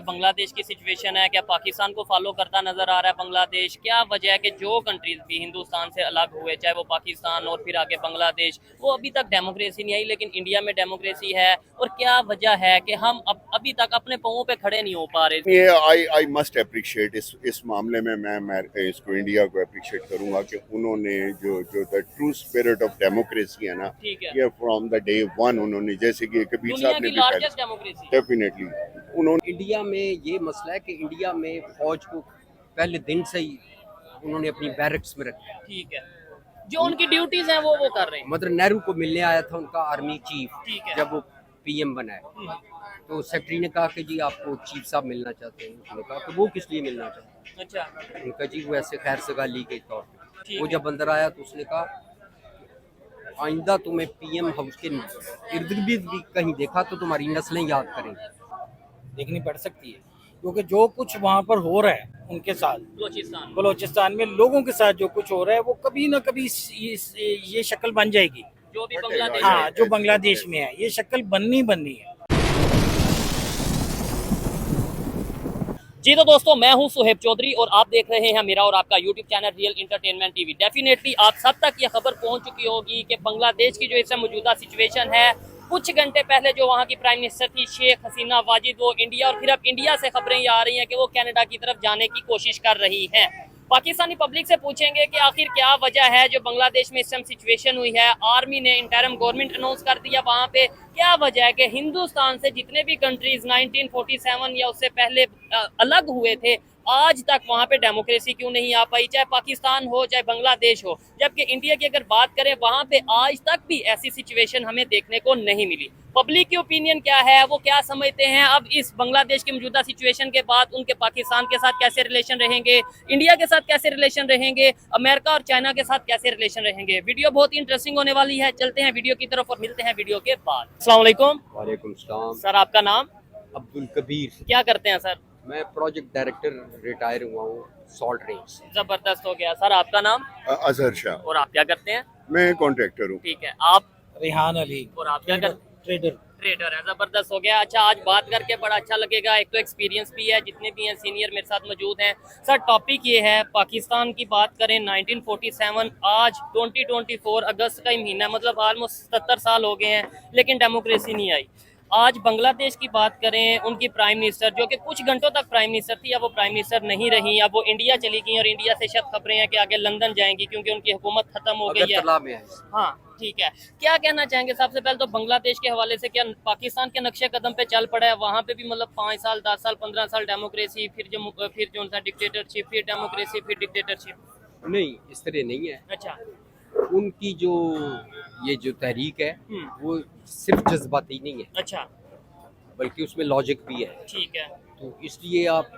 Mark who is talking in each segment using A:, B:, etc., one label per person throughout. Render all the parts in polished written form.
A: बांग्लादेश की सिचुएशन है, क्या पाकिस्तान को फॉलो करता नजर आ रहा है बांग्लादेश? क्या वजह है कि जो कंट्रीज भी हिंदुस्तान से अलग हुए, चाहे वो पाकिस्तान और फिर आगे बांग्लादेश, वो अभी तक डेमोक्रेसी नहीं आई, लेकिन इंडिया में डेमोक्रेसी है? और क्या वजह है कि हम अभी तक अपने पांवों पे खड़े नहीं हो पा रहे?
B: ये आई मस्ट अप्रिशिएट इस मामले में मैं इसको इंडिया को अप्रिशिएट करूंगा कि उन्होंने जो जो the true spirit of democracy है ना,
A: ठीक है,
B: ये फ्रॉम द डे वन उन्होंने, जैसे कि कबीर
A: दुनिया
B: साहब ने
A: की
B: भी
A: लार्जेस्ट डेमोक्रेसी।
B: डेफिनेटली उन्होंने
C: इंडिया में ये मसला है कि इंडिया में फौज को पहले दिन से ही उन्होंने अपनी बैरक्स में रखा है।
A: ठीक है, जो उनकी ड्यूटीज हैं वो कर रहे हैं।
C: मतलब नेहरू को मिलने आया था उनका आर्मी चीफ,
A: ठीक है।
C: जब वो पीएम बना है तो सेक्रेटरी ने कहा कि जी आपको चीफ साहब मिलना चाहते हैं। उसने कहा कि वो किस लिए मिलना चाहते हैं।
A: अच्छा,
C: उनका जी वो ऐसे खैर सगाली के तौर पे।
A: ठीक
C: वो
A: है।
C: जब अंदर आया तो उसने कहा आइंदा तुम्हें पीएम हाउस के इर्द गिर्द भी कहीं देखा तो तुम्हारी नस्लें याद करेंगी।
D: देखनी पड़ सकती है, क्योंकि जो कुछ वहाँ पर हो रहा है उनके साथ, बलोचिस्तान में लोगों के साथ जो कुछ हो रहा है वो कभी ना कभी ये शक्ल बन जाएगी।
A: जो भी बांग्लादेश
D: हाँ, जो बांग्लादेश में है ये शक्ल बननी है।
A: जी तो दोस्तों, मैं हूं सुहेब चौधरी और आप देख रहे हैं मेरा और आपका YouTube channel real entertainment TV. Definitely आप सब तक ये खबर पहुंच चुकी होगी कि बांग्लादेश की जो इस मौजूदा सिचुएशन है, कुछ घंटे पहले जो वहां की प्राइम मिनिस्टर थी शेख हसीना वाजिद, वो इंडिया और फिर अब इंडिया से खबरें ये आ रही हैं कि वो कनाडा की तरफ जाने की कोशिश कर रही हैं। पाकिस्तानी पब्लिक से पूछेंगे कि आखिर क्या वजह है जो बांग्लादेश में इस समय सिचुएशन हुई है। आर्मी ने इंटरिम गवर्नमेंट अनाउंस कर दिया वहां पे। क्या वजह है कि हिंदुस्तान से जितने भी कंट्रीज 1947 या उससे पहले अलग हुए थे, आज तक वहां पे डेमोक्रेसी क्यों नहीं आ पाई, चाहे पाकिस्तान हो चाहे बांग्लादेश हो। जबकि इंडिया की अगर बात करें, वहां पे आज तक भी ऐसी सिचुएशन हमें देखने को नहीं मिली। पब्लिक की ओपिनियन क्या है, वो क्या समझते हैं अब इस बांग्लादेश की मौजूदा सिचुएशन के बाद उनके पाकिस्तान के साथ कैसे रिलेशन रहेंगे, इंडिया के साथ कैसे रिलेशन रहेंगे, अमेरिका और चाइना के साथ कैसे रिलेशन रहेंगे। वीडियो बहुत ही इंटरेस्टिंग होने वाली है। चलते हैं वीडियो की तरफ और मिलते हैं वीडियो के बाद। अस्सलाम वालेकुम।
C: वालेकुम सलाम।
A: सर, आपका नाम?
C: अब्दुल कबीर।
A: क्या करते हैं सर?
C: मैं प्रोजेक्ट डायरेक्टर रिटायर हुआ हूँ सॉल्ट रेंज।
A: जबरदस्त हो गया। सर, आपका नाम?
B: अजहर शाह।
A: और आप क्या करते हैं?
B: मैं कॉन्ट्रैक्टर हूँ।
A: ठीक है, आप?
D: रेहान अली।
A: और आप क्या करते?
D: ट्रेडर।
A: ट्रेडर है। जबरदस्त हो गया। अच्छा, आज बात करके बड़ा अच्छा लगेगा। एक तो एक्सपीरियंस भी है, जितने भी हैं सीनियर मेरे साथ मौजूद हैं। सर, टॉपिक ये है, पाकिस्तान की बात करें 1947, आज 2024 अगस्त का ही महीना है, मतलब ऑलमोस्ट 70 साल हो गए हैं, लेकिन डेमोक्रेसी नहीं आई। आज बांग्लादेश की बात करें, उनकी प्राइम मिनिस्टर जो कि कुछ घंटों तक प्राइम मिनिस्टर थी, अब वो प्राइम मिनिस्टर नहीं रही, अब वो इंडिया चली गई और इंडिया से शायद खबरें हैं कि आगे लंदन जाएंगी क्योंकि उनकी हुकूमत खत्म हो गई है।
C: अगरतला में है।
A: हाँ, ठीक है। क्या कहना चाहेंगे सबसे पहले तो बांग्लादेश के हवाले से? क्या पाकिस्तान के नक्शे कदम पे चल पड़ा है? वहाँ पे भी मतलब 5 साल 10 साल 15 साल डेमोक्रेसी, फिर जो सा डिक्टेटरशिप, फिर डेमोक्रेसी, फिर डिक्टेटरशिप?
C: नहीं, इस तरह नहीं है।
A: अच्छा।
C: उनकी जो ये जो तहरीक है वो सिर्फ जज्बाती नहीं है,
A: अच्छा,
C: बल्कि उसमें लॉजिक भी है।
A: ठीक है।
C: तो इसलिए आप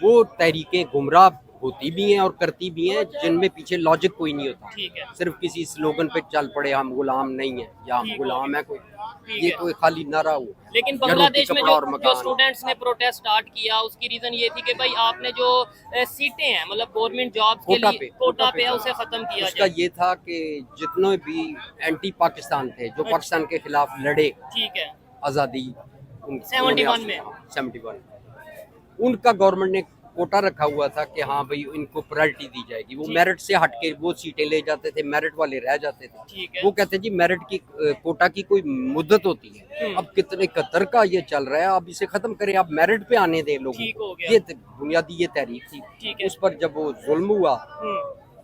C: वो तहरीकें गुमराह होती भी हैं और करती भी हैं जिनमें पीछे लॉजिक कोई नहीं होता।
A: ठीक है।
C: सिर्फ किसी स्लोगन पे चल पड़े, हम गुलाम नहीं है या हम
A: ठीक
C: गुलाम है कोई,
A: ठीक
C: ये
A: है।
C: कोई खाली नारा हो।
A: लेकिन
C: या
A: बांग्लादेश
C: रोटी,
A: में
C: कपड़ा और
A: जो
C: मकान।
A: स्टूडेंट्स ने प्रोटेस्ट स्टार्ट किया, उसकी रीजन ये थी कि भाई आपने जो सीटें हैं, मतलब गवर्नमेंट जॉब्स के लिए कोटा पे है, उसे खत्म किया
C: उसका
A: जाए।
C: ये था कि जितने भी एंटी पाकिस्तान थे, जो पाकिस्तान के खिलाफ लड़े,
A: ठीक है।
C: आज़ादी
A: 71 में।
C: 71 उनका गवर्नमेंट ने कोटा रखा हुआ था कि हाँ भाई इनको प्रायोरिटी दी जाएगी। वो मेरिट से हट के वो सीटें ले जाते थे, मेरिट वाले रह जाते थे।
A: ठीक है।
C: वो कहते जी मेरिट की कोटा की कोई मुद्दत होती है, अब कितने कतर का ये चल रहा है, अब इसे खत्म करें, अब मेरिट पे आने दें लोगों
A: ठीक हो
C: को।
A: गया।
C: ये बुनियादी ये तहरीक थी।
A: ठीक है।
C: उस पर जब वो जुल्म हुआ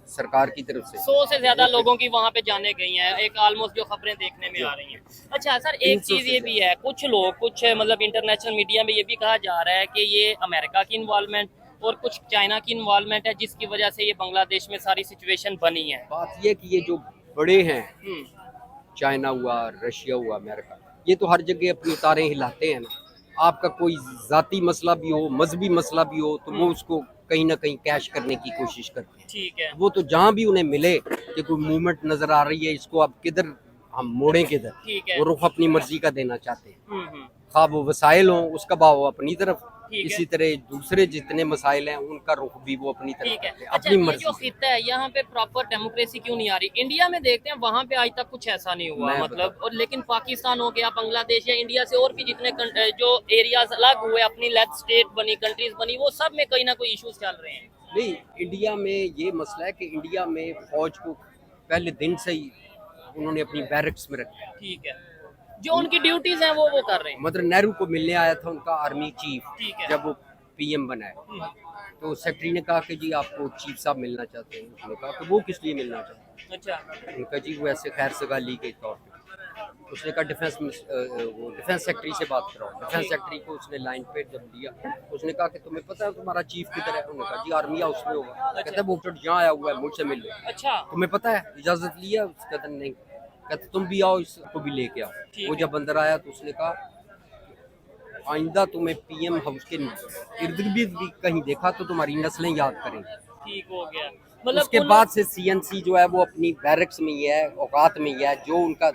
C: सरकार की तरफ से,
A: 100 से ज्यादा लोगों की वहां पे जाने गई हैं, एक ऑलमोस्ट जो खबरें देखने में आ रही हैं। अच्छा सर, एक
C: 300
A: चीज ये भी है, कुछ लोग, कुछ मतलब इंटरनेशनल मीडिया में ये भी कहा जा रहा है कि ये अमेरिका की इन्वॉल्वमेंट और कुछ चाइना की इन्वॉल्वमेंट है, जिसकी वजह से ये बांग्लादेश में सारी सिचुएशन बनी है।
C: बात ये कि ये जो बड़े हैं,
A: हम्म,
C: चाइना हुआ, रशिया हुआ, अमेरिका, ये तो हर जगह अपनी तारें हिलाते हैं ना। आपका कोई जाती मसला भी हो, मजहबी मसला भी हो, तो वो उसको कहीं ना कहीं कैश करने की कोशिश करते हैं।
A: ठीक है।
C: वो तो जहाँ भी उन्हें मिले कि कोई मूवमेंट नजर आ रही है, इसको अब किधर हम मोड़ें किधर,
A: ठीक है।
C: वो रुख अपनी मर्जी का देना चाहते हैं।
A: हम्म।
C: खा वो वसाइल हो, उसका भाव अपनी तरफ,
A: ठीक है।
C: इसी तरह दूसरे जितने मसाइल हैं उनका रुख भी वो अपनी तरफ
A: ठीक है।
C: करते हैं,
A: अच्छा,
C: अपनी
A: ये
C: मर्जी
A: जो
C: से।
A: खित्ता है यहाँ पे प्रॉपर डेमोक्रेसी क्यों नहीं आ रही? इंडिया में देखते हैं वहां पे आज तक कुछ ऐसा नहीं हुआ,
C: मैं
A: मतलब, और लेकिन पाकिस्तान हो गया, बांग्लादेश या इंडिया से और भी जितने जो एरियाज अलग हुए, अपनी लेफ्ट स्टेट बनी, कंट्रीज बनी, वो सब में कहीं ना कोई इश्यूज चल रहे हैं।
C: नहीं, इंडिया में ये मसला है कि इंडिया में फौज को पहले दिन से ही उन्होंने अपनी बैरक्स में रखा है।
A: ठीक है, जो उनकी ड्यूटीज हैं वो कर रहे हैं।
C: मतलब नेहरू को मिलने आया था उनका आर्मी चीफ,
A: ठीक है।
C: जब वो पीएम बना है, तो सेक्रेटरी ने कहा कि जी आपको चीफ साहब मिलना चाहते हैं। उसने कहा कि वो किस लिए मिलना चाहते हैं?
A: अच्छा,
C: उनका जी वो ऐसे खैर सगाली के तौर पे। उसने कहा वो डिफेंस सेक्रेटरी से बात कराओ। डिफेंस सेक्रेटरी को उसने लाइन पे जब दिया, उसने कहा कि तुम्हें पता है तुम्हारा चीफ किधर है? उन्होंने कहा जी आर्मी हाउस में होगा। कहता है वो यहाँ आया हुआ है, मुझसे मिल लो।
A: अच्छा,
C: तुम्हें पता है इजाजत लिया? उसका कहता नहीं। कहते तुम भी आओ, इसको भी लेके आओ।
A: ठीक
C: वो
A: है।
C: जब अंदर आया तो उसने कहा आइंदा तुम्हें पीएम हाउस के इर्द गिर्द भी कहीं देखा तो तुम्हारी नस्लें याद करेंगी।
A: ठीक हो गया। मतलब
C: उसके बाद से सीएनसी जो है वो अपनी बैरक्स में ही है, औकात में ही है, जो उनका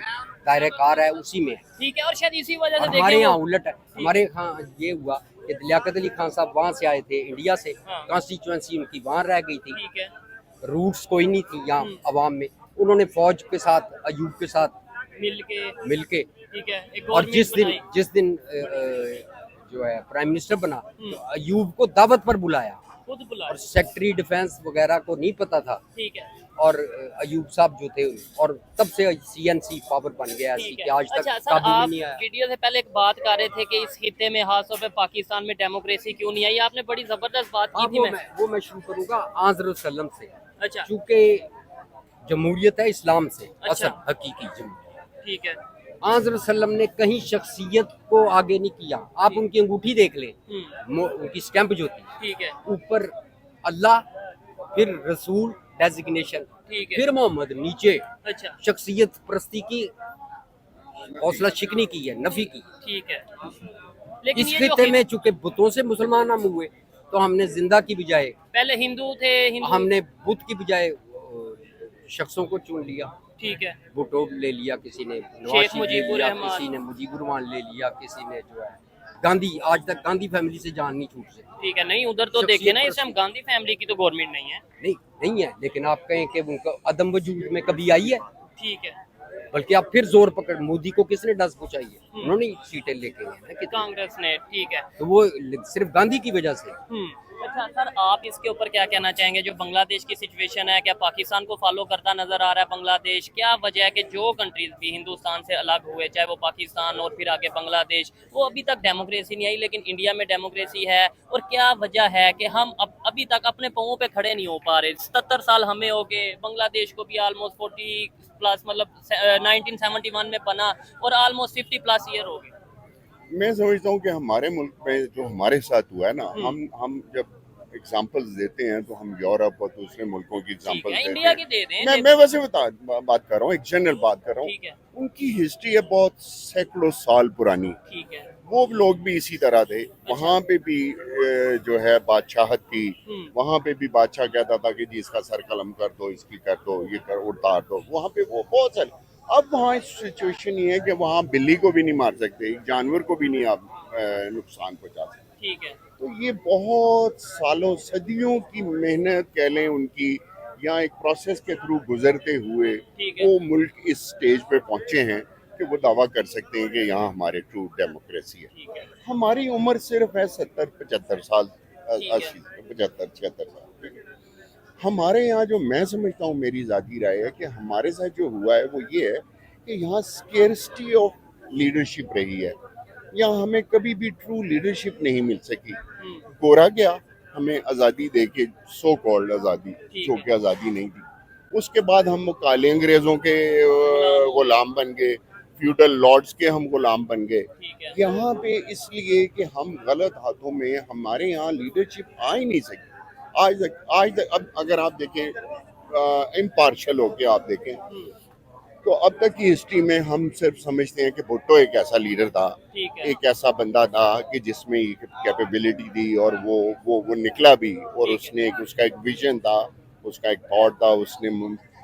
C: दायरे कार है उसी में है।
A: ठीक है, और शायद इसी वजह से
C: और हमारे
A: देखिए
C: यहाँ उलट है। हमारे यहाँ ये हुआ कि लियाकत अली खान साहब वहाँ से आए थे इंडिया से,
A: हाँ।
C: कॉन्स्टिट्यूएंसी उनकी वहाँ रह गई थी,
A: ठीक है।
C: रूट्स कोई नहीं थी यहाँ अवाम में। उन्होंने फौज के साथ, अयूब के साथ मिलके
A: ठीक है, एक
C: और
A: गवर्नमेंट
C: जिस दिन जो है प्राइम मिनिस्टर बना तो अयूब को दावत पर बुलाया
A: खुद बुला।
C: और सेक्रेटरी डिफेंस वगैरह को नहीं पता था।
A: ठीक है,
C: और अयूब साहब जो थे, और तब से सीएनसी पावर बन गया ऐसी
A: ठीक
C: कि
A: है।
C: आज तक
A: अच्छा सर,
C: काबू में
A: आप
C: नहीं आया।
A: वीडियो से पहले एक बात कर रहे थे कि इस खित्ते में, खासतौर पे पाकिस्तान में, डेमोक्रेसी क्यों नहीं आई। आपने बड़ी जबरदस्त बात की
C: हाँ,
A: थी।
C: वो मैं शुरू करूंगा आज़र सल्लम से।
A: अच्छा,
C: चूंकि जमहूरियत है इस्लाम से,
A: अच्छा।
C: असल हकीकी जमहूरियत।
A: ठीक है।
C: आज़र सल्लम ने कहीं शख्सियत को आगे नहीं किया। आप उनकी अंगूठी देख लें, उनकी स्टैंप जो थी,
A: ठीक है।
C: ऊपर अल्लाह, फिर रसूल डेजिग्नेशन,
A: ठीक है।
C: फिर मोहम्मद, नीचे
A: अच्छा,
C: शख्सियत प्रस्ती की, हौसला शिकनी की है, नफी की।
A: ठीक है। लेकिन
C: इस
A: ये जो
C: खित्ते में चूंकि बुतों से मुसलमान हम हुए तो हमने जिंदा की बजाय,
A: पहले हिंदू थे,
C: हमने बुत की बजाय शख्सों को चुन लिया।
A: ठीक है।
C: भुट्टो ले लिया किसी ने, नवाज
A: शेख
C: शरीफ ले
A: मुजीबुर
C: लिया
A: रहमान।
C: किसी ने, मुजीबुर रहमान ले लिया किसी ने, जो है गांधी, आज तक गांधी फैमिली से जान नहीं छूट सकती।
A: ठीक है। नहीं, उधर तो
C: शख्सियत
A: देखिए ना, इस
C: प्रस्ती।
A: टाइम गांधी फैमिली की तो गवर्नमेंट नहीं है।
C: नहीं है, लेकिन आप कहें कि उनका अदम वजूद में कभी आई है?
A: ठीक है।
C: बल्कि आप फिर जोर पकड़, मोदी को किसने डस पहुंचाई है? उन्होंने ही सीटें लेके गए हैं कि
A: कांग्रेस ने। ठीक है।
C: तो वो सिर्फ गांधी की वजह से।
A: अच्छा सर, आप इसके ऊपर क्या कहना चाहेंगे? जो बांग्लादेश की सिचुएशन है, क्या पाकिस्तान को फॉलो करता नजर आ रहा है बांग्लादेश? क्या वजह है कि जो कंट्रीज भी हिंदुस्तान से अलग हुए, चाहे वो पाकिस्तान और फिर आगे बांग्लादेश, वो अभी तक डेमोक्रेसी नहीं आई, लेकिन इंडिया में डेमोक्रेसी है? और क्या वजह है कि हम अभी तक अपने पाँवों पे खड़े नहीं हो पा रहे? 77 साल हमें हो गए, बांग्लादेश को भी ऑलमोस्ट 40 प्लस, मतलब 1971 में बना, और ऑलमोस्ट 50 प्लस ईयर हो गए।
B: मैं समझता हूँ कि हमारे मुल्क में जो हमारे साथ हुआ है ना, हम जब एग्जांपल्स देते हैं तो हम यूरोप और दूसरे मुल्कों की एग्जांपल्स देते
A: इंडिया
B: हैं।
A: की दे दें।
B: मैं वैसे बात कर रहा हूँ, एक जनरल बात कर रहा
A: ठीक है।
B: हूँ। उनकी हिस्ट्री है बहुत सैकड़ों साल पुरानी।
A: ठीक है।
B: वो लोग भी इसी तरह थे। वहाँ पे भी जो है बादशाहत थी। वहाँ पे भी बादशाह कहता था कि जी इसका सर कलम कर दो, इसकी कर दो, ये कर उतार दो। वहाँ पे वो बहुत सारे। अब वहाँ सिचुएशन ये है कि वहाँ बिल्ली को भी नहीं मार सकते, एक जानवर को भी नहीं आप नुकसान पहुँचा सकते।
A: ठीक है।
B: तो ये बहुत सालों, सदियों की मेहनत कह लें उनकी, या एक प्रोसेस के थ्रू गुजरते हुए वो मुल्क इस स्टेज पे पहुँचे हैं कि वो दावा कर सकते हैं कि यहाँ हमारे ट्रू डेमोक्रेसी है। हमारी उम्र सिर्फ है 70-75 साल, 80-75-76 साल। हमारे यहाँ जो मैं समझता हूँ, मेरी ज़ाती राय है कि हमारे साथ जो हुआ है वो ये है कि यहाँ स्केर्सिटी ऑफ लीडरशिप रही है। यहाँ हमें कभी भी ट्रू लीडरशिप नहीं मिल सकी। गोरा गया हमें आज़ादी दे के, सो कॉल्ड आज़ादी, जो कि आज़ादी नहीं थी। उसके बाद हम वो काले अंग्रेज़ों के गुलाम बन गए, फ्यूडल लॉर्ड्स के हम गुलाम बन गए। यहाँ पे इसलिए कि हम गलत हाथों में, हमारे यहाँ लीडरशिप आ ही नहीं सकी आज तक। अब अगर आप देखें, इम्पार्शल होके आप देखें तो अब तक की हिस्ट्री में हम सिर्फ समझते हैं कि भुट्टो एक ऐसा लीडर था, एक ऐसा बंदा था कि जिसमें कैपेबिलिटी थी और वो निकला भी, और उसने उसका एक विजन था, उसका एक थॉट था, उसने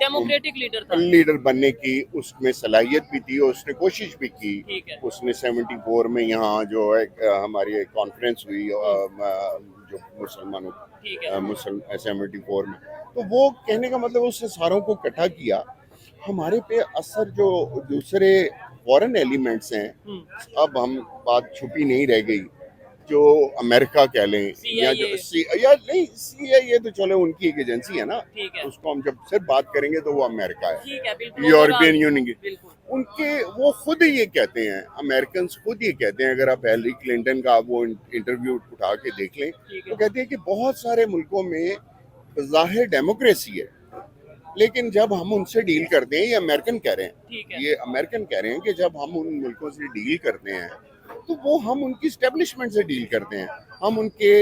A: डेमोक्रेटिक लीडर था।
B: लीडर बनने की उसमें सलाहियत भी थी और उसने कोशिश भी की।
A: ठीक है।
B: उसने 74 में यहाँ जो है हमारी कॉन्फ्रेंस हुई जो मुसलमानों
A: ठीक है।
B: 74 में, तो वो कहने का मतलब उसने सारों को इकट्ठा किया। हमारे पे असर जो दूसरे फॉरेन एलिमेंट्स हैं, अब हम बात छुपी नहीं रह गई, जो अमेरिका कह लें या जो या नहीं, CIA तो चलो उनकी एक एजेंसी है ना,
A: ठीक है।
B: उसको हम जब सिर्फ बात करेंगे तो वो अमेरिका है,
A: ठीक है, बिल्कुल,
B: यूरोपियन यूनियन की।
A: बिल्कुल।
B: उनके वो खुद ही ये कहते हैं, अमेरिकन खुद ये कहते हैं, अगर आप हिलरी क्लिंटन का वो इंटरव्यू उठा के देख लें तो कहते हैं कि बहुत सारे मुल्कों में ज़ाहिर डेमोक्रेसी है, लेकिन जब हम उनसे डील करते हैं, ये अमेरिकन कह रहे हैं, ये अमेरिकन कह रहे हैं कि जब हम उन मुल्कों से डील करते हैं तो वो हम उनकी इस्टेब्लिशमेंट से डील करते हैं, हम उनके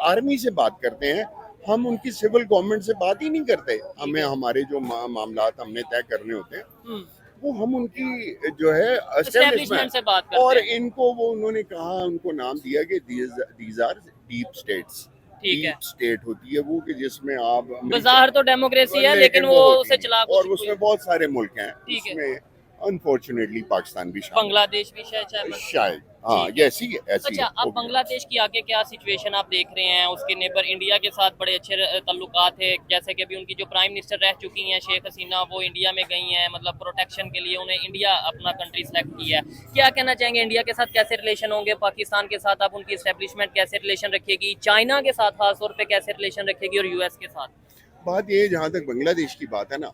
B: आर्मी से बात करते हैं, हम उनकी सिविल गवर्नमेंट से बात ही नहीं करते। हमें हमारे जो मामलात हमने तय करने होते हैं वो हम उनकी जो है
A: एस्टेब्लिशमेंट से बात करते
B: और
A: हैं।
B: इनको वो उन्होंने कहा, उनको नाम दिया कि these are deep states. Deep state होती है वो कि जिसमें आप
A: बाहर तो डेमोक्रेसी है लेकिन वो उसे चला
B: और उसमें बहुत सारे मुल्क हैं, उसमें अनफॉर्चुनेटली पाकिस्तान भी शामिल,
A: बांग्लादेश भी
B: शायद हाँ ऐसी
A: अच्छा, अब बांग्लादेश की आगे क्या सिचुएशन आप देख रहे हैं? उसके नेबर इंडिया के साथ बड़े अच्छे ताल्लुकात है, जैसे कि अभी उनकी जो प्राइम मिनिस्टर रह चुकी हैं शेख हसीना, वो इंडिया में गई हैं, मतलब प्रोटेक्शन के लिए उन्हें इंडिया अपना कंट्री सेलेक्ट किया है। क्या कहना चाहेंगे, इंडिया के साथ कैसे रिलेशन होंगे? पाकिस्तान के साथ आप उनकी एस्टेब्लिशमेंट कैसे रिलेशन रखेगी? चाइना के साथ खासतौर पर कैसे रिलेशन रखेगी और US के साथ?
B: बात ये, जहाँ तक बांग्लादेश की बात है ना,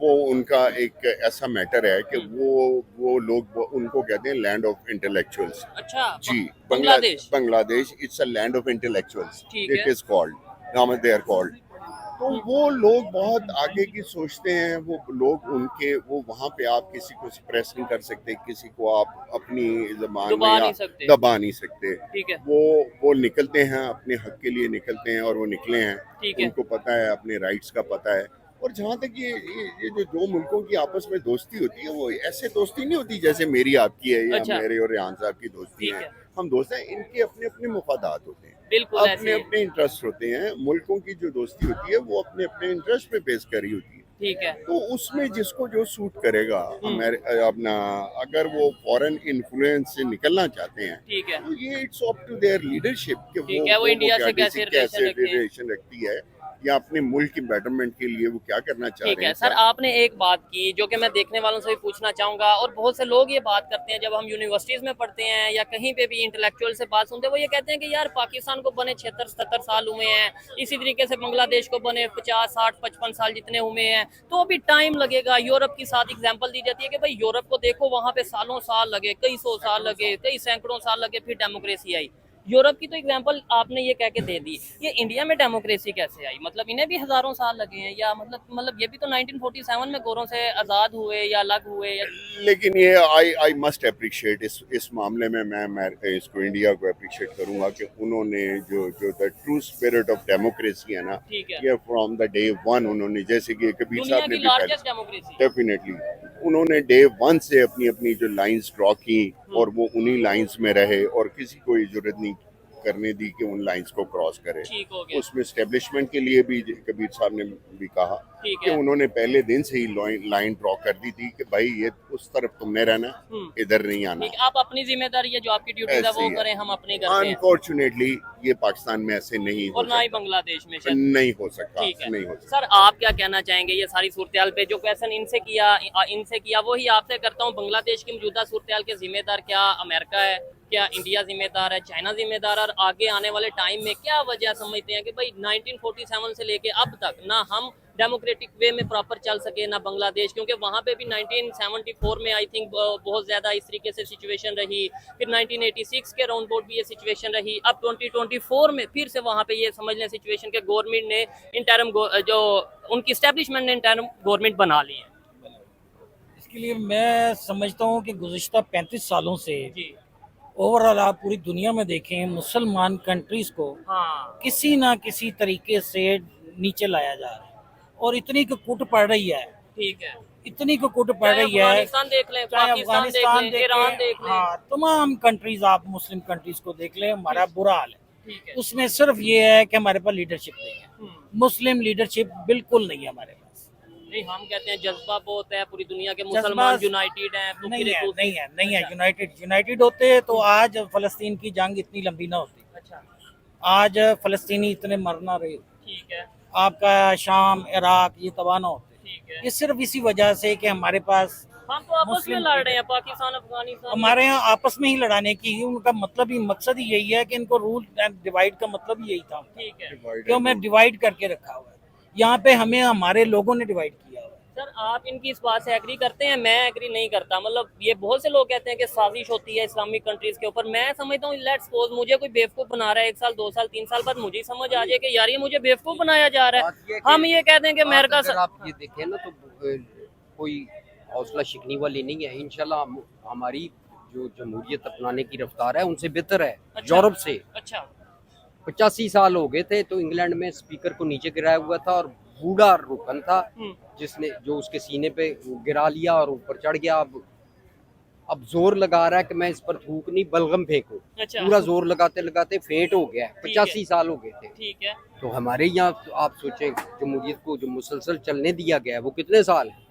B: वो उनका एक ऐसा मैटर है कि वो लोग उनको कहते हैं लैंड ऑफ इंटेलेक्चुअल्स।
A: अच्छा
B: जी,
A: Bangladesh
B: it's a land of intellectuals,
A: it
B: is called, they are called. तो वो लोग बहुत आगे की सोचते हैं, वो लोग उनके वो वहाँ पे आप किसी को सप्रेस नहीं कर सकते, किसी को आप अपनी ज़बान में दबा नहीं सकते।
A: ठीक है।
B: वो निकलते हैं, अपने हक के लिए निकलते हैं और वो निकले हैं, उनको पता है, अपने राइट्स का पता है। और जहाँ तक ये जो दो मुल्कों की आपस में दोस्ती होती है, वो ऐसे दोस्ती नहीं होती जैसे मेरी आपकी है या मेरे और रेहान साहब की दोस्ती है। हम दोस्त हैं, इनके अपने अपने मुफादात होते हैं, अपने अपने इंटरेस्ट होते हैं। मुल्कों की जो दोस्ती होती है वो अपने अपने इंटरेस्ट पे बेस करी होती है।
A: ठीक है।
B: तो उसमें जिसको जो सूट करेगा, अपना अगर वो फॉरेन इन्फ्लुएंस से निकलना चाहते हैं,
A: ठीक है,
B: तो ये it's up to their leadership कि वो
A: इंडिया से कैसे
B: रिलेशन रखती है या अपने मुल्क की बेटरमेंट के लिए वो क्या करना चाह रहे हैं।
A: सर, आपने एक बात की जो कि मैं देखने वालों से भी पूछना चाहूंगा, और बहुत से लोग ये बात करते हैं जब हम यूनिवर्सिटीज में पढ़ते हैं या कहीं पे भी इंटेलेक्चुअल से बात सुनते हैं, वो ये कहते हैं कि यार पाकिस्तान को बने 76-77 साल हुए हैं, इसी तरीके से बांग्लादेश को बने 50, 60, 55 साल जितने हुए हैं, तो अभी टाइम लगेगा। यूरोप की साथ एग्जाम्पल दी जाती है कि भाई यूरोप को देखो, वहाँ पे सालों साल लगे, कई 100 साल लगे, कई सैकड़ों साल लगे, फिर डेमोक्रेसी आई। यूरोप की तो एग्जांपल आपने ये कह के दे दी, ये इंडिया में डेमोक्रेसी कैसे आई? मतलब इन्हें भी हजारों साल लगे हैं, या मतलब ये भी तो 1947 में गोरों से आजाद हुए या अलग हुए या...
B: लेकिन ये आई मस्ट अप्रिशिएट इस मामले में मैं इसको इंडिया को अप्रिशिएट करूंगा कि उन्होंने जो the true spirit of democracy है ना, ये फ्रॉम द डे वन उन्होंने, जैसे कि कबीर साहब ने भी डेफिनेटली उन्होंने डे वन से अपनी जो लाइंस ड्रॉ की और वो उन्हीं लाइंस में रहे और किसी को जरूरत नहीं करने दी कि उन लाइंस को क्रॉस करे। उसमें एस्टेब्लिशमेंट के लिए भी कबीर साहब ने भी कहा कि उन्होंने पहले दिन से ही लाइन ड्रॉ कर दी थी कि भाई ये उस तरफ तुमने रहना, इधर नहीं आना।
A: आप अपनी जिम्मेदारी है, जो आपकी ड्यूटी है वो करें, हम अपनी करते हैं।
B: अनफॉर्चुनेटली ये पाकिस्तान में ऐसे नहीं
A: और ना ही बांग्लादेश में
B: नहीं हो सकता। नहीं हो सकता।
A: सर, आप क्या कहना चाहेंगे ये सारी सूरत पे? जो क्वेश्चन इनसे किया वही आपसे करता हूँ। बांग्लादेश की मौजूदा सूरत के जिम्मेदार क्या अमेरिका है, क्या इंडिया जिम्मेदार है, चाइना जिम्मेदार, और आगे आने वाले टाइम में क्या वजह समझते हैं कि भाई 1947 से लेके अब तक ना हम डेमोक्रेटिक वे में प्रॉपर चल सके ना बांग्लादेश, क्योंकि वहाँ पे भी 1974 में आई थिंक बहुत ज़्यादा इस तरीके से सिचुएशन रही, फिर 1986 के राउंड बोर्ड भी ये सिचुएशन रही, अब 2024 में फिर से वहाँ पे ये समझ लें सिचुएशन के गवर्नमेंट ने इंटरम जो उनकी एस्टेब्लिशमेंट ने इंटरम गवर्नमेंट बना ली है।
D: इसके लिए मैं समझता हूँ कि गुज़िश्ता 35 सालों से ओवरऑल आप पूरी दुनिया में देखें, मुसलमान कंट्रीज को किसी ना किसी तरीके से नीचे लाया जा रहा है और इतनी कुट पड़ रही है। ठीक है, इतनी कुट पड़ रही है, चाहे अफगानिस्तान देख लें, ईरान देख लें, हाँ, तमाम कंट्रीज आप मुस्लिम कंट्रीज को देख लें, हमारा बुरा हाल है।
A: ठीक है।
D: उसमें सिर्फ ये है कि हमारे पास लीडरशिप नहीं है, मुस्लिम लीडरशिप बिल्कुल नहीं है हमारे पास।
A: नहीं, हम कहते हैं जज्बा बहुत है, पूरी दुनिया के
D: जज्बा
A: मुसलमान यूनाइटेड हैं, तो
D: नहीं
A: फिर
D: है,
A: तो
D: नहीं है, नहीं है।
A: अच्छा,
D: यूनाइटेड होते तो आज फलस्तीन की जंग इतनी लंबी ना होती,
A: अच्छा,
D: आज फलस्तीनी इतने मर ना रहे,
A: ठीक है,
D: आपका शाम इराक ये तबाह ना होते।
A: ठीक है।
D: ये सिर्फ इसी वजह से कि हमारे पास
A: हम तो आपस में
D: मुस्लिम
A: लड़ रहे हैं, पाकिस्तान अफगानिस्तान।
D: हमारे यहाँ आपस में ही लड़ाने की उनका मतलब ही मकसद ही यही है कि इनको रूल एंड डिवाइड का मतलब ही यही था,
A: ठीक है
D: क्यों मैं डिवाइड करके रखा हुआ है। यहाँ पे हमें हमारे लोगों ने डिवाइड किया हुआ है।
A: सर, आप इनकी इस बात से एग्री करते हैं? मैं एग्री नहीं करता। मतलब ये बहुत से लोग कहते हैं कि साजिश होती है इस्लामिक कंट्रीज के ऊपर। मैं समझता हूँ लेट्स सपोज मुझे कोई बेवकूफ बना रहा है, 1 साल 2 साल 3 साल बाद मुझे ही समझ आ जाए कि यार ये मुझे बेवकूफ बनाया जा रहा
C: बात ये
A: है,
C: कि
A: हम ये कहते हैं कि अमेरिका
C: अगर आप ये देखें ना तो कोई हौसला शिकनी वाली नहीं है। इंशाल्लाह हमारी जो जमहूरियत अपनाने की रफ्तार है उनसे बेहतर है,
A: अच्छा।
C: यूरोप से।
A: अच्छा,
C: 85 साल हो गए थे तो इंग्लैंड में स्पीकर को नीचे गिराया हुआ था और बूढ़ा रुकन था जिसने जो उसके सीने पे गिरा लिया और ऊपर चढ़ गया। अब जोर लगा रहा है कि मैं इस पर थूक नहीं बलगम फेंकूं।
A: अच्छा,
C: पूरा जोर लगाते लगाते फेंट हो गया है।
A: ठीक है।
C: 85 साल हो गए थे।
A: ठीक है।
C: तो हमारे यहाँ तो आप सोचें जमहूरियत को जो मुसलसल चलने दिया गया है वो कितने साल है,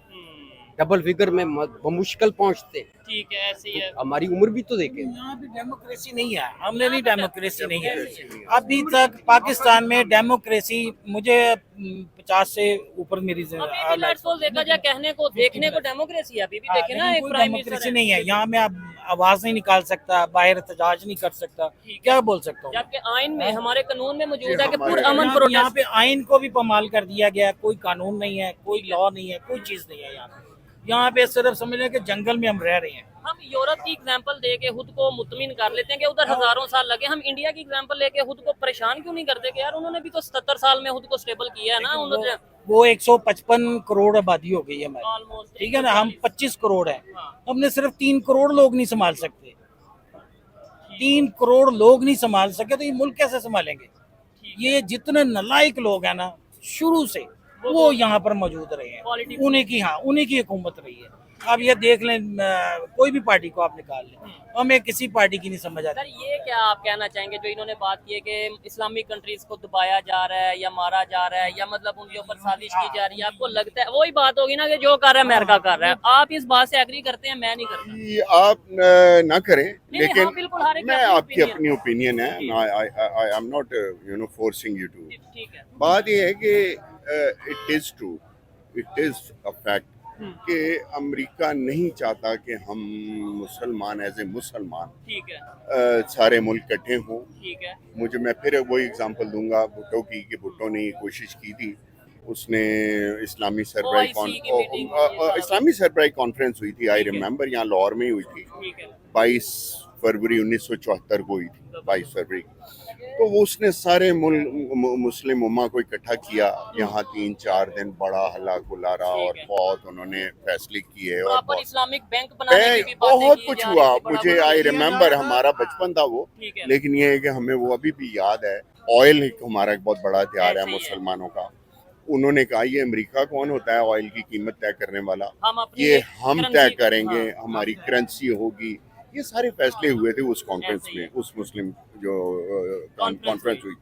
C: डबल फिगर में बमुश्किल पहुंचते।
A: ठीक है, ऐसे ही है।
C: हमारी उम्र भी तो देखें।
D: यहाँ भी डेमोक्रेसी नहीं है, हमने नहीं डेमोक्रेसी नहीं है अभी तक पाकिस्तान में डेमोक्रेसी। मुझे 50 से ऊपर मेरी
A: अभी भी लेट्स सपोज देखा जाए कहने को देखने को डेमोक्रेसी है, अभी भी देखे ना, एक प्राइम मिनिस्टर
D: डेमोक्रेसी नहीं है यहाँ में। आप आवाज नहीं निकाल सकता, बाहर एहतजाज नहीं कर सकता, क्या बोल सकता हूँ।
A: जबकि आइन में हमारे कानून में मौजूद है कि
B: हमारे-
A: पुरअमन
D: यहाँ
A: प्रोटेस्ट।
D: पे आइन को भी पमाल कर दिया गया है, कोई कानून नहीं है, कोई लॉ नहीं है, कोई चीज नहीं है यहाँ पे। यहाँ पे सिर्फ समझ लें कि जंगल में हम रह रहे हैं।
A: हम यूरोप की एग्जांपल दे के खुद को मुतमिन कर लेते हैं कि उधर हजारों साल लगे। हम इंडिया की एग्जांपल लेके खुद को परेशान क्यों नहीं करते कि यार उन्होंने भी तो 77 साल में खुद को स्टेबल किया है ना। उन्होंने
D: वो 155 करोड़ आबादी हो गई है हमारी,
A: ऑलमोस्ट,
D: ठीक है ना। हम 25 करोड़ है,
A: हाँ।
D: हमने सिर्फ 3 करोड़ लोग नहीं संभाल सकते। 3 करोड़ लोग नहीं संभाल सके तो ये मुल्क कैसे संभालेंगे। ये जितने नालायक लोग हैं ना शुरू से वो यहाँ पर मौजूद रहे हैं,
A: Politics
D: उन्हीं की, हाँ उन्हीं की हुकूमत रही है। अब ये देख लें, कोई भी पार्टी को आप निकाल लें, हमें किसी पार्टी की नहीं समझ आती।
A: सर, ये क्या आप कहना चाहेंगे जो इन्होंने बात की है कि इस्लामिक कंट्रीज को दबाया जा रहा है या मारा जा रहा है या मतलब उनके ऊपर साजिश की जा रही है? आपको लगता है वही बात होगी ना कि जो कर रहा है अमेरिका कर रहा है? आप इस बात से एग्री करते हैं? मैं नहीं करता।
B: ये आप ना करें,
A: नहीं,
B: लेकिन
A: हाँ, बिल्कुल, हर एक
B: मैं
A: की
B: आपकी
A: opinion।
B: अपनी ओपिनियन है।
A: जी।
B: I am not forcing you to.
A: ठीक है।
B: बात ये है कि it is true, it is a fact कि अमेरिका नहीं चाहता कि हम मुसलमान एज ए मुसलमान
A: ठीक है।
B: सारे मुल्क इकट्ठे हों।
A: ठीक है।
B: मैं फिर वही एग्जांपल दूंगा भुट्टो की, कि भुट्टो ने ये कोशिश की थी। उसने इस्लामी सरबराही
A: OIC की meeting हुई है।
B: इस्लामी सरबराही कॉन्फ्रेंस हुई थी, आई
A: ठीक है।
B: रिमेंबर, यहाँ लाहौर में ही हुई थी।
A: ठीक है।
B: 22 फरवरी 1974 को हुई थी, 22 फरवरी। तो वो उसने सारे मुस्लिम उम्मा को इकट्ठा किया। यहाँ 3-4 दिन बड़ा हल्ला गुल्ला रहा और
A: ठीक है।
B: बहुत उन्होंने फैसले किए और
A: वहाँ पर
B: बहुत
A: इस्लामिक बैंक बनाने की भी बातें
B: बहुत
A: की
B: कुछ
A: जा
B: हुआ।
A: रही थी, बड़ा
B: मुझे
A: बड़ा
B: आई
A: किया
B: रिमेंबर,
A: जा रहा था।
B: हमारा बचपन था वो,
A: ठीक है।
B: लेकिन ये है कि हमें वो अभी भी याद है। ऑयल एक हमारा एक बहुत बड़ा हथियार है
A: ऐसे ही है।
B: मुसलमानों का। उन्होंने कहा ये अमेरिका कौन होता है ऑयल की कीमत तय करने वाला,
A: हम अपनी
B: ये हम तय
A: currency-
B: करेंगे,
A: हाँ,
B: हमारी
A: हाँ।
B: करेंसी होगी। ये सारे फैसले हुए थे उस कॉन्फ्रेंस
A: ऐसे ही
B: में,
A: है।
B: उस मुस्लिम जो
A: कॉन्फ्रेंस
B: कॉन्फ्रेंस हुई।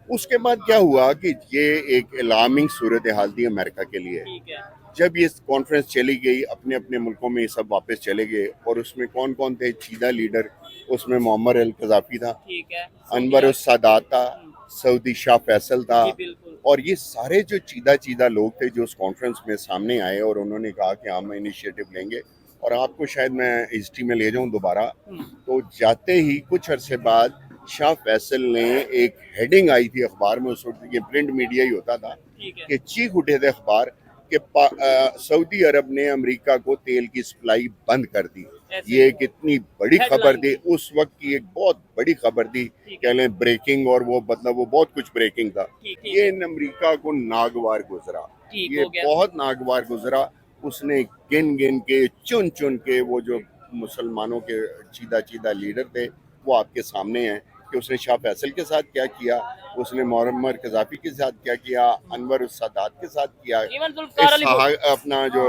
B: उसके बाद क्या हुआ कि ये एक अलार्मिंग सूरत हाल थी अमेरिका के लिए।
A: ठीक है।
B: जब ये कॉन्फ्रेंस चली गई, अपने अपने मुल्कों में ये सब वापस चले गए। और उसमें कौन कौन थे चीदा लीडर? उसमें मोहम्मद अल कज़ाफ़ी था,
A: ठीक है।
B: अनवर उस सादात था, सऊदी शाह फैसल था।
A: जी, बिल्कुल।
B: और ये सारे जो चीदा लोग थे जो उस कॉन्फ्रेंस में सामने आए और उन्होंने कहा कि हम इनिशिएटिव लेंगे। और आपको शायद मैं हिस्ट्री में ले जाऊं दोबारा, तो जाते ही कुछ अरसे बाद शाह फैसल ने एक हेडिंग आई थी अखबार में, उस वक्त ये प्रिंट मीडिया ही होता था,
A: ठीक है।
B: कि चीख उठे थे अखबार कि सऊदी अरब ने अमेरिका को तेल की सप्लाई बंद कर दी।
A: ऐसे
B: ये
A: ही।
B: एक इतनी बड़ी
A: Headline
B: खबर थी,
A: थी।
B: उस वक्त की एक बहुत बड़ी खबर थी,
A: ठीक
B: कह लें ब्रेकिंग, और वो मतलब वो बहुत कुछ ब्रेकिंग था।
A: ठीक, ठीक।
B: ये अमेरिका को नागवार गुजरा,
A: ठीक
B: ये
A: हो गया।
B: बहुत नागवार गुजरा। उसने गिन गिन के, चुन चुन के, वो जो मुसलमानों के चीदा लीडर थे वो आपके सामने हैं कि उसने शाह फैसल के साथ क्या किया, उसने मोहम्मद कज़ाफ़ी के साथ क्या किया, अनवर उस सादात के साथ किया,
A: इवन जुल्फ़िकार अली भुट्टो।
B: अपना जो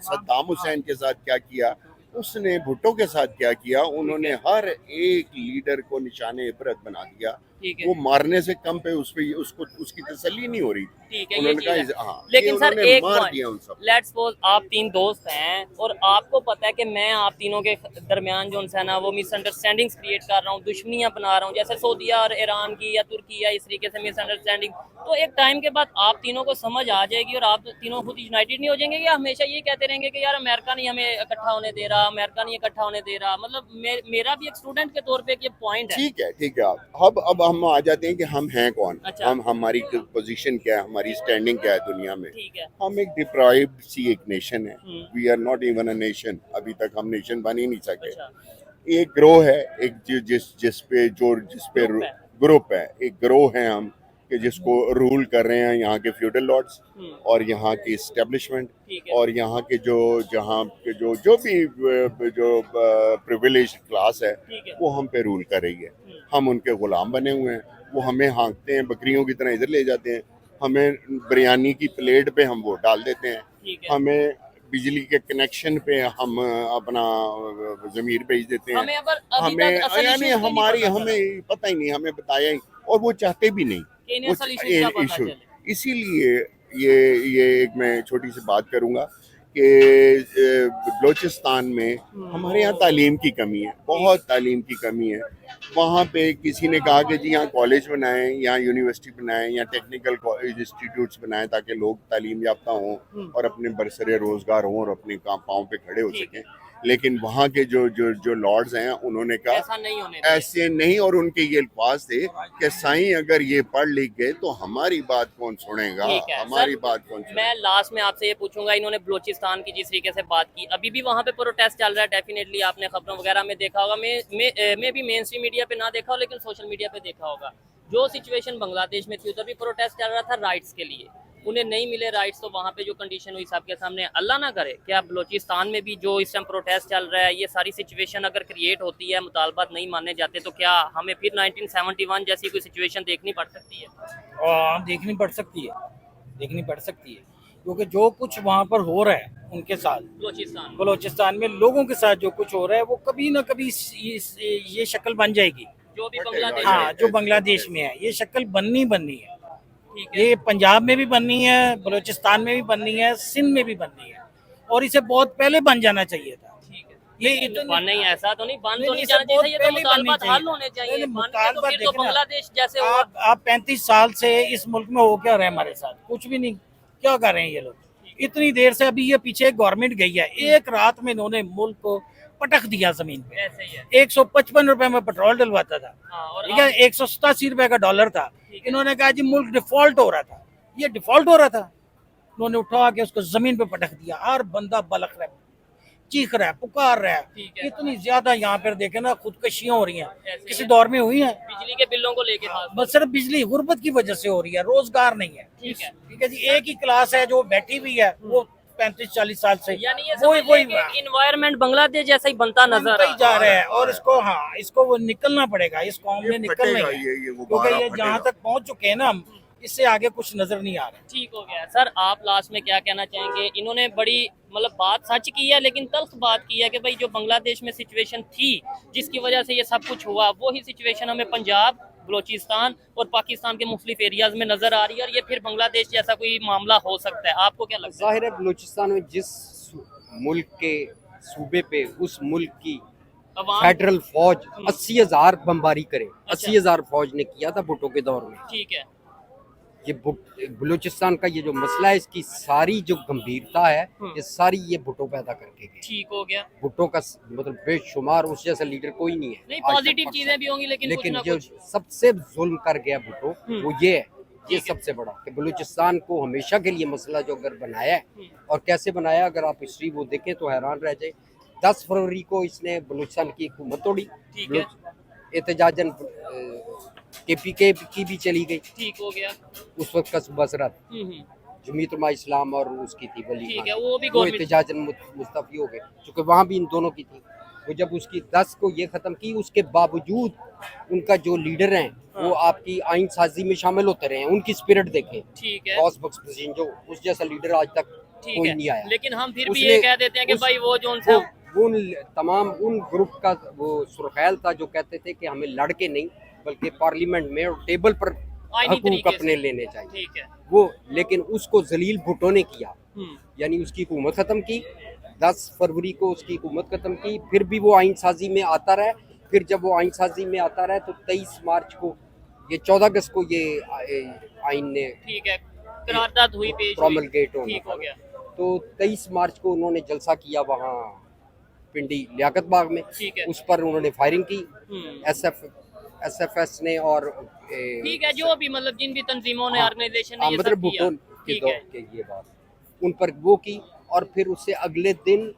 B: सद्दाम हुसैन के साथ क्या किया। उसने भुट्टो के साथ क्या किया, उन्होंने हर एक लीडर को निशाने इबरत बना दिया।
A: ठीक है।
B: वो मारने से कम पे उस पे उसको उसकी तसल्ली नहीं हो रही थी।
A: ठीक है, ये
B: उन्होंने
A: चीज़ है।
B: कहा हाँ,
A: लेकिन
B: ये
A: सर
B: उन्होंने
A: एक
B: मार
A: पॉइंट,
B: दिया उन सब।
A: लेट्स सपोज आप तीन दोस्त हैं और आपको पता है कि मैं आप तीनों के दरमियान जो है ना वो मिसअंडरस्टैंडिंग्स क्रिएट कर रहा हूँ, दुश्मनियां बना रहा हूँ, जैसे सऊदीया और ईरान की या तुर्की या इस तरीके से मिसअंडरस्टैंडिंग। तो एक टाइम के बाद आप तीनों को समझ आ जाएगी और आप तीनों खुद यूनाइटेड नहीं हो जाएंगे, या हमेशा ये कहते रहेंगे कि यार अमेरिका नहीं हमें इकट्ठा होने दे रहा, अमेरिका नहीं इकट्ठा होने दे रहा। मतलब मेरा भी एक स्टूडेंट के तौर पे ये पॉइंट है।
B: ठीक है आप अब हम आ जाते हैं कि हम हैं कौन।
A: अच्छा।
B: हम हमारी पोजीशन क्या है, हमारी स्टैंडिंग क्या है दुनिया में।
A: ठीक है।
B: हम एक डिप्राइव्ड सी एक नेशन है।
A: Hmm.
B: We are not even a nation, अभी तक हम नेशन बन ही नहीं सके।
A: अच्छा।
B: एक ग्रोह है, एक जिस पे
A: ग्रुप है।
B: ग्रुप है, एक ग्रोह है हम कि जिसको रूल कर रहे हैं यहाँ के फ्यूडल लॉर्ड्स और यहाँ की इस्टेब्लिशमेंट
A: ठीक है।
B: और यहाँ के जहाँ के जो भी जो प्रिविलेज क्लास है
A: ठीक है।
B: वो हम पे रूल कर रही है। हम उनके गुलाम बने हुए हैं। वो हमें हाँकते हैं, बकरियों की तरह इधर ले जाते हैं, हमें बिरयानी की प्लेट पे हम वोट डाल देते हैं,
A: ठीक है।
B: हमें बिजली के कनेक्शन पे हम अपना जमीर भेज देते हैं,
A: हमें अभी
B: हमें
A: तक असल
B: यानी
A: issues पे नहीं
B: हमारी
A: पता चला।
B: हमें पता ही नहीं, हमें बताया ही, और वो चाहते भी नहीं
A: कि इन्हें असल issues का पता
B: इशू।
A: चले।
B: इसीलिए ये एक मैं छोटी सी बात करूंगा कि बलूचिस्तान में हमारे यहाँ तालीम की कमी है, बहुत तालीम की कमी है। वहाँ पे किसी ने कहा कि जी यहाँ कॉलेज बनाएं, यहाँ यूनिवर्सिटी बनाएं, या टेक्निकल इंस्टीट्यूट्स बनाएं ताकि लोग तालीम याफ्ता हों और अपने बरसरे रोजगार हों और अपने पाँव पे खड़े हो
A: ठीक
B: सकें। लेकिन वहाँ के जो लॉर्ड्स हैं उन्होंने कहा
A: ऐसा नहीं होने देंगे।
B: ऐसे नहीं, और उनके ये अल्फाज थे कि साईं अगर ये पढ़ लिख गए तो हमारी बात कौन सुनेगा,
A: ठीक है
B: हमारी
A: सर,
B: बात कौन सुनेगा।
A: मैं लास्ट में आपसे ये पूछूंगा, इन्होंने बलूचिस्तान की जिस तरीके से बात की, अभी भी वहाँ पे प्रोटेस्ट चल रहा है। डेफिनेटली आपने खबरों वगैरह में देखा होगा, मैं भी मेन स्ट्रीम मीडिया पे ना देखा हो लेकिन सोशल मीडिया पे देखा होगा। जो सिचुएशन बांग्लादेश में थी उधर भी प्रोटेस्ट चल रहा था राइट्स के लिए, उन्हें नहीं मिले राइट्स, तो वहाँ पे जो कंडीशन हुई सबके सामने, अल्लाह ना करे क्या बलूचिस्तान में भी जो इस टाइम प्रोटेस्ट चल रहा है, ये सारी सिचुएशन अगर क्रिएट होती है, मुतालबात नहीं माने जाते, तो क्या हमें फिर 1971 जैसी कोई सिचुएशन देखनी पड़ सकती है?
D: और देखनी पड़ सकती है क्योंकि जो कुछ वहाँ पर हो रहा है उनके साथ, बलूचिस्तान में लोगों के साथ जो कुछ हो रहा है, वो कभी ना कभी ये शक्ल बन जाएगी।
A: जो भी बांग्लादेश
D: हाँ, जो बांग्लादेश में है ये शक्ल बननी है। ये पंजाब में भी बननी है, बलूचिस्तान में भी बननी है, सिंध में भी बननी है, और इसे बहुत पहले बन जाना चाहिए था। ये
A: नहीं, ऐसा तो नहीं बन तो नहीं
D: इसे
A: जाना
D: बहुत
A: चाहिए, ये तो
D: पहले बननी
A: मुतालबात हल होने चाहिए।
D: नहीं,
A: बन के तो
D: मुतालबात
A: फिर तो
D: देखना।
A: बांग्लादेश जैसे हुआ।
D: आप 35 साल से इस मुल्क में हो क्या रहे हमारे साथ? कुछ भी नहीं। क्या कर रहे हैं ये लोग? इतनी देर से अभी ये पीछे गवर्नमेंट गई है, एक रात में इन्होंने मुल्क को पटक दिया जमीन पे।
A: ऐसे ही है।
D: 155 रुपए में पेट्रोल डलवाता था,
A: और
D: ठीक है, 187 रुपए का डॉलर था। इन्होंने कहा जी मुल्क डिफॉल्ट हो रहा था, ये डिफॉल्ट हो रहा था, उन्होंने उठा के उसको जमीन पे पटक दिया। हर बंदा बलक रहा है, चीख रहा है, पुकार रहा है। इतनी ज्यादा यहाँ पर देखे ना खुदकशियां हो रही हैं, किसी दौर में हुई हैं।
A: बिजली के बिलों को लेके
D: बस सिर्फ बिजली गुर्बत की वजह से हो रही है, रोजगार नहीं है। ठीक है जी, एक ही क्लास है जो बैठी हुई है, वो 35-40 साल से,
A: यानी ये
D: वही
A: इन्वायरमेंट बांग्लादेश जैसा ही बनता नजर
D: जा रहा है। और इसको वो निकलना पड़ेगा, इस कौम में निकलना है,
B: वो
D: क्योंकि
B: बारह
D: ये जहाँ तक पहुँच चुके हैं ना, इससे आगे कुछ नजर नहीं आ रहा।
A: ठीक हो गया सर, आप लास्ट में क्या कहना चाहेंगे? इन्होंने बड़ी मतलब बात सच की है, लेकिन तल्ख बात की है कि भाई जो बांग्लादेश में सिचुएशन थी जिसकी वजह से ये सब कुछ हुआ, वही सिचुएशन हमें पंजाब, बलूचिस्तान और पाकिस्तान के मुख्तलिफ एरियाज में नजर आ रही है, और ये फिर बांग्लादेश जैसा कोई मामला हो सकता है। आपको क्या लगता है?
C: जाहिर है बलूचिस्तान में जिस मुल्क के सूबे पे उस मुल्क की फेडरल फौज 80,000 बमबारी करे, 80,000 फौज ने किया था भुट्टो के दौर में।
A: ठीक है।
C: ये बलूचिस्तान का ये जो मसला है, इसकी सारी जो गंभीरता है, ये सारी ये भुट्टो पैदा करके गए।
A: ठीक हो गया।
C: भुट्टो का मतलब बेशुमार उस जैसा लीडर कोई नहीं है।
A: नहीं, पॉजिटिव चीजें भी होंगी, लेकिन
C: जो सबसे जुल्म कर गया भुट्टो वो ये है, ये सबसे बड़ा कि बलूचिस्तान को हमेशा के लिए मसला जो अगर बनाया है, और कैसे बनाया, अगर आप हिस्ट्री वो देखें तो हैरान रह जाए। 10 फरवरी को इसने बलूचिस्तान की हुकूमत तोड़ी, एहतजाजन KPK की भी चली गई।
A: ठीक हो गया।
C: उस वक्त का बसरत जमीयत उलमा इस्लाम और उसकी थी वली
A: ठीक है, वो भी
C: एहतजाजन मुस्तफी हो गए, क्योंकि वहाँ भी इन दोनों की थी। वो जब उसकी 10 को ये खत्म की, उसके बावजूद उनका जो लीडर हैं वो आपकी आइन साजी में शामिल होते रहे हैं। उनकी स्पिरिट देखें।
A: ठीक है।
C: गौस बख्श जो उस जैसा लीडर आज तक कोई नहीं आया।
A: लेकिन हम फिर भी ये कह देते हैं कि भाई वो जो
C: वो तमाम उन ग्रुप का वो सुरखैल था जो कहते थे कि हमें लड़के नहीं बल्कि पार्लियामेंट में और टेबल पर
A: आईनी
C: हकूक
A: तरीके से।
C: अपने लेने चाहिए।
A: ठीक है।
C: वो लेकिन उसको जलील भुट्टो ने किया, यानी उसकी हुकूमत ख़त्म की। 10 फरवरी को उसकी हुकूमत ख़त्म की, फिर भी वो आइन साजी में आता रहा। फिर जब वो आइन साजी में आता रहा तो 23 मार्च को, ये 14 अगस्त को ये आइन ने
A: ठीक है, करारदाद हुई, पेश हुई,
C: प्रोमलगेट होना
A: ठीक हो
C: था।
A: गया।
C: तो 23 मार्च को उन्होंने जलसा किया वहाँ पिंडी लियाकत बाग में।
A: ठीक है।
C: उस पर उन्होंने फायरिंग की एसएफएस ने और
A: ठीक है, जो भी मतलब जिन भी तंजीमों ने, ऑर्गेनाइजेशन ने ये
C: मतलब
A: सब किया।
C: भुट्टो के
A: ठीक
C: दौर
A: है।
C: के ये बात उन पर वो की, और फिर उससे अगले दिन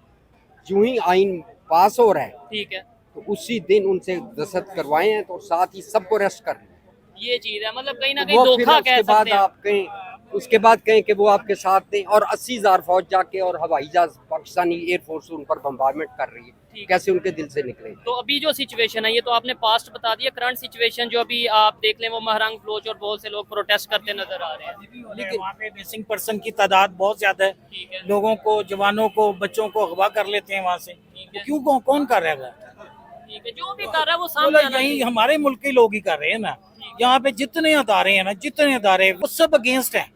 C: यूं ही आइन पास हो रहा है
A: ठीक है,
C: तो उसी दिन उनसे दस्तखत करवाए हैं, तो साथ ही सबको अरेस्ट कर लिया।
A: ये चीज है, मतलब कहीं ना कहीं
C: वो फिर
A: धोखा कह
C: उसके बाद
A: सकते हैं।
C: आप कहें, उसके बाद कहें कि वो आपके साथ दें, और 80,000 फौज जाके और हवाई जहाज पाकिस्तानी एयरफोर्स उन पर बम्बारमेंट कर रही है, कैसे उनके दिल से निकले।
A: तो अभी जो सिचुएशन है, ये तो आपने पास्ट बता दिया, करंट सिचुएशन जो अभी आप देख लें, वो महरंग बलोच और बहुत से लोग प्रोटेस्ट करते नजर आ रहे हैं।
D: लेकिन वहाँ पे मिसिंग पर्सन की तादाद बहुत ज्यादा है।
A: ठीक है।
D: लोगों को, जवानों को, बच्चों को अगवा कर लेते हैं वहाँ से।
A: है।
D: क्यों, कौन कर रहा है?
A: ठीक है, जो भी कर रहा है वो सामने आना
D: यही
A: चाहिए।
D: हमारे मुल्क के लोग ही कर रहे हैं ना। यहाँ पे जितने अदारे हैं ना, जितने अदारे, वो सब अगेंस्ट हैं।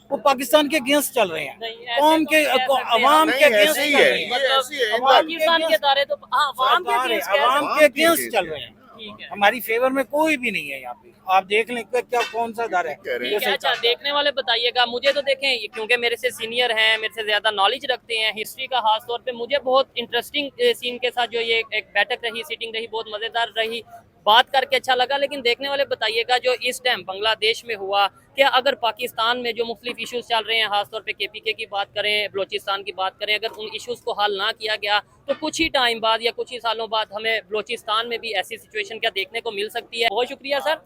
D: वो पाकिस्तान के अगेंस्ट चल रहे हैं,
A: नहीं, ऐसे
D: कौम
A: तो
D: के,
A: नहीं कह सकते
D: अवाम
B: नहीं,
D: के अगेंस्ट
B: ऐसे ही
D: चल
B: है,
D: रहे हैं।
B: ये ऐसी है।
A: पाकिस्तान के दायरे तो हाँ, अवाम के against कह
D: अवाम
A: सकते
D: के
B: के
D: अगेंस्ट
B: against
D: चल रहे हैं।
A: ठीक है।
D: हमारी फेवर में कोई भी नहीं है यहाँ पे। आप देख लें कि क्या कौन सा अदारा
B: कह रहे
D: है।
A: ठीक है, अच्छा देखने वाले बताइएगा। मुझे तो देखें, क्योंकि मेरे से सीनियर हैं, मेरे से ज्यादा नॉलेज रखते हैं हिस्ट्री का, खास तौर पे मुझे बहुत इंटरेस्टिंग सीन के साथ जो ये एक बैठक रही, सीटिंग रही, बहुत मजेदार रही, बात करके अच्छा लगा। लेकिन देखने वाले बताइएगा, जो इस टाइम बांग्लादेश में हुआ, क्या अगर पाकिस्तान में जो मुख्तलिफ इश्यूज चल रहे हैं, खासतौर पे KPK की बात करें, बलोचिस्तान की बात करें, अगर उन इश्यूज को हल ना किया गया तो कुछ ही टाइम बाद या कुछ ही सालों बाद हमें बलोचिस्तान में भी ऐसी सिचुएशन क्या देखने को मिल सकती है। बहुत शुक्रिया सर।